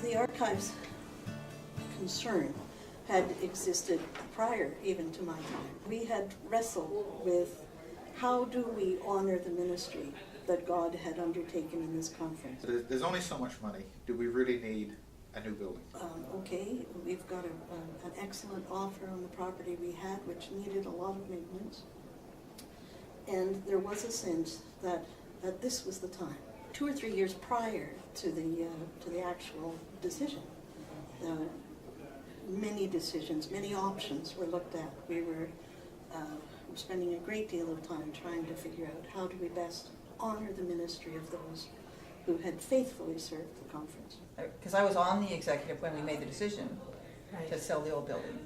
The archives concern had existed prior even to my time. We had wrestled with how do we honor the ministry that God had undertaken in this conference. There's only so much money. Do we really need a new building? Okay, we've got an excellent offer on the property we had, which needed a lot of maintenance. And there was a sense that this was the time. 2 or 3 years prior to the actual decision, many decisions, many options were looked at. We were spending a great deal of time trying to figure out how do we best honor the ministry of those who had faithfully served the conference. Because I was on the executive when we made the decision to sell the old building.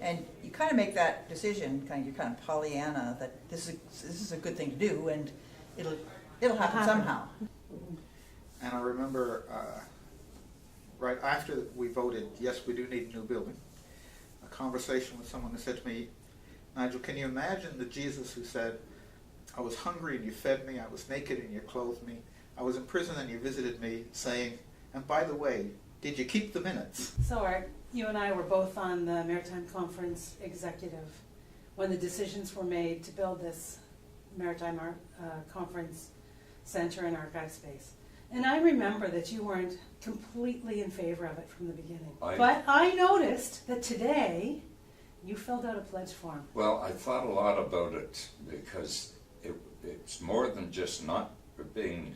And you kind of make that decision, you're kind of Pollyanna, that this is a good thing to do, and it'll happen somehow. And I remember right after we voted, yes, we do need a new building, a conversation with someone who said to me, Nigel, can you imagine the Jesus who said, I was hungry and you fed me, I was naked and you clothed me, I was in prison and you visited me, saying, and by the way, did you keep the minutes? So Art, you and I were both on the Maritime Conference Executive when the decisions were made to build this Maritime Conference Centre and archive space. And I remember that you weren't completely in favor of it from the beginning. But I noticed that today you filled out a pledge form. Well, I thought a lot about it because it's more than just not being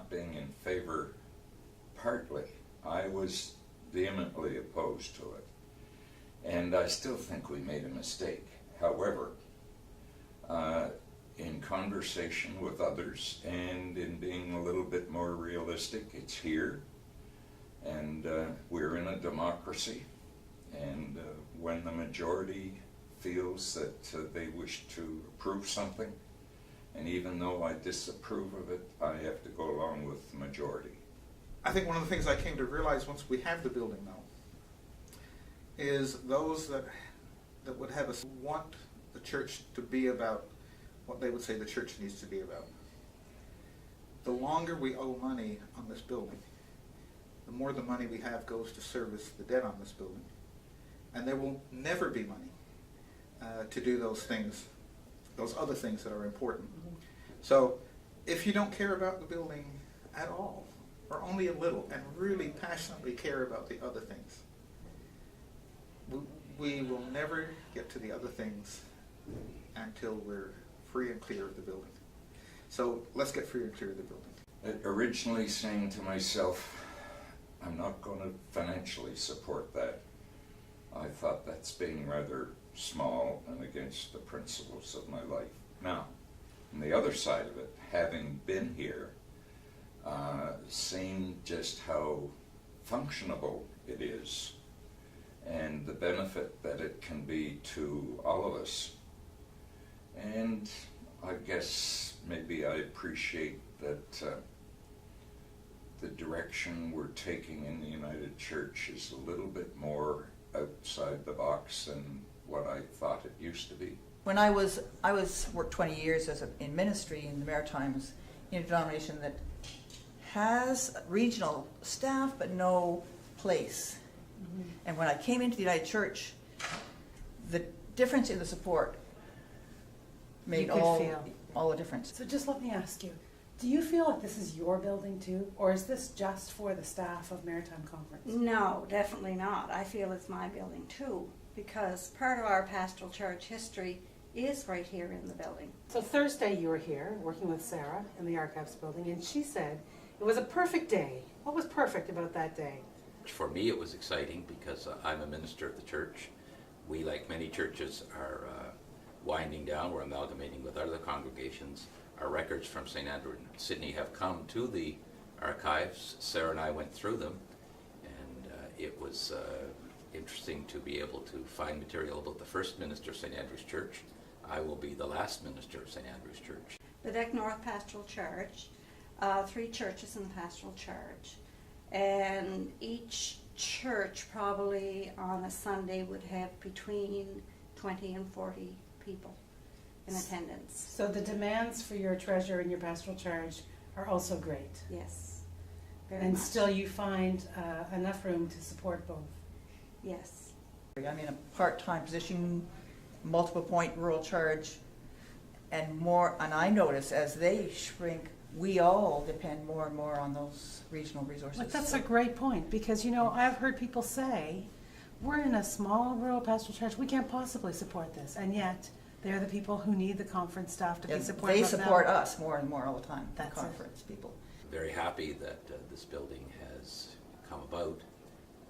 in favor partly. I was vehemently opposed to it. And I still think we made a mistake. However, in conversation with others and in being a little bit more realistic, it's here. And we're in a democracy. And when the majority feels that they wish to approve something, and even though I disapprove of it, I have to go along with the majority. I think one of the things I came to realize once we have the building now is those that would have us want the church to be about what they would say the church needs to be about. The longer we owe money on this building, the more the money we have goes to service the debt on this building. And there will never be money to do those things, those other things that are important. Mm-hmm. So if you don't care about the building at all, or only a little, and really passionately care about the other things, we will never get to the other things until we're free and clear of the building. So let's get free and clear of the building. Originally saying to myself, I'm not going to financially support that. I thought that's being rather small and against the principles of my life. Now, on the other side of it, having been here, seeing just how functionable it is and the benefit that it can be to all of us. And I guess maybe I appreciate that the direction we're taking in the United Church is a little bit more outside the box than what I thought it used to be. When I worked 20 years in ministry in the Maritimes, in a denomination that has regional staff but no place. Mm-hmm. And when I came into the United Church, the difference in the support made all the difference. So just let me ask you, do you feel like this is your building too, or is this just for the staff of Maritime Conference? No, definitely not. I feel it's my building too, because part of our pastoral church history is right here in the building. So Thursday you were here working with Sarah in the archives building, and she said it was a perfect day. What was perfect about that day? For me, it was exciting because I'm a minister of the church. We, like many churches, are winding down. We're amalgamating with other congregations. Our records from St. Andrew and Sydney have come to the archives. Sarah and I went through them, and it was interesting to be able to find material about the first minister of St. Andrew's Church. I will be the last minister of St. Andrew's Church. The Deck North Pastoral Church, 3 churches in the pastoral church, and each church probably on a Sunday would have between 20 and 40 people in attendance. So the demands for your treasurer and your pastoral charge are also great. Yes. very And much. still you find enough room to support both. Yes. I'm in a part-time position, multiple point rural charge, and I notice as they shrink, we all depend more and more on those regional resources. But that's a great point, because, you know, I've heard people say, we're in a small rural pastoral church, we can't possibly support this, and yet they're the people who need the conference staff to be Yeah, supportive they of them. support us more and more all the time, the That's it. conference people. Very happy that this building has come about,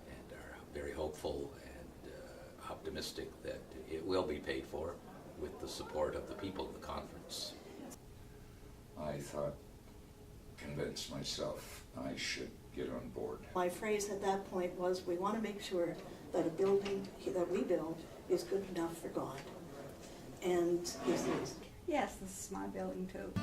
and are very hopeful and optimistic that it will be paid for with the support of the people of the conference. I thought, convinced myself I should get on board. My phrase at that point was, we want to make sure that a building that we build is good enough for God. And he says, Yes, this is my building too.